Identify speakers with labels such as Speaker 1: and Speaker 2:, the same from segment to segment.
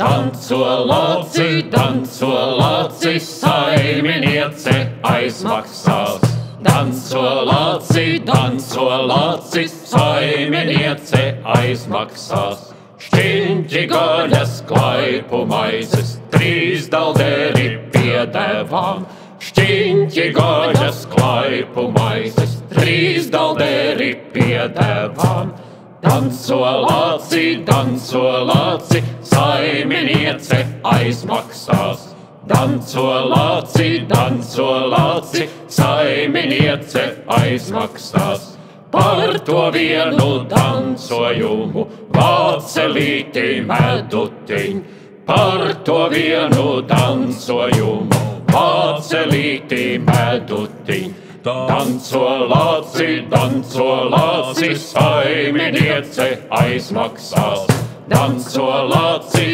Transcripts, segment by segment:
Speaker 1: Danco lāci, saimniece aizmaksās. Danco lāci, saimniece aizmaksās. Šķiņķi gaļas, klaipu maizes, 3 dalderi piedevām. Šķiņķi gaļas, klaipu maizes, 3 dalderi piedevām. Danco lāci, saimniece aizmaksās. Danco lāci, saimniece aizmaksās. Par to vienu dancojumu, vācelīti medutiņ. Par to vienu dancojumu, vācelīti medutiņ. Danco lāci, saimniece aizmaksās. Danco lāci,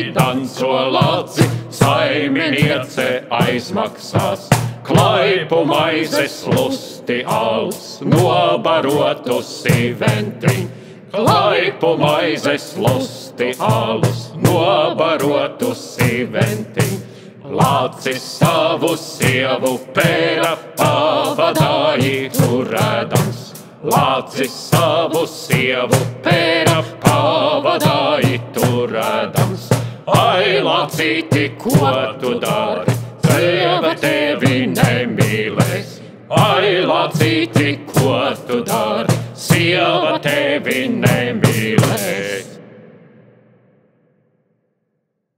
Speaker 1: saimniece aizmaksās. Klaipu maizes lusti alus, nobarotu sīventiņ. Klaipu maizes lusti alus, nobarotu sīventiņ. Lācis savu sievu pēra pavadāji turēdams. Lācis savu sievu pēra pavadāji turēdams. Ai, lācīti, ko tu dari? Sieva tevi nemīlēs. Ai, lācīti, ko tu dari? Sieva tevi nemīlēs.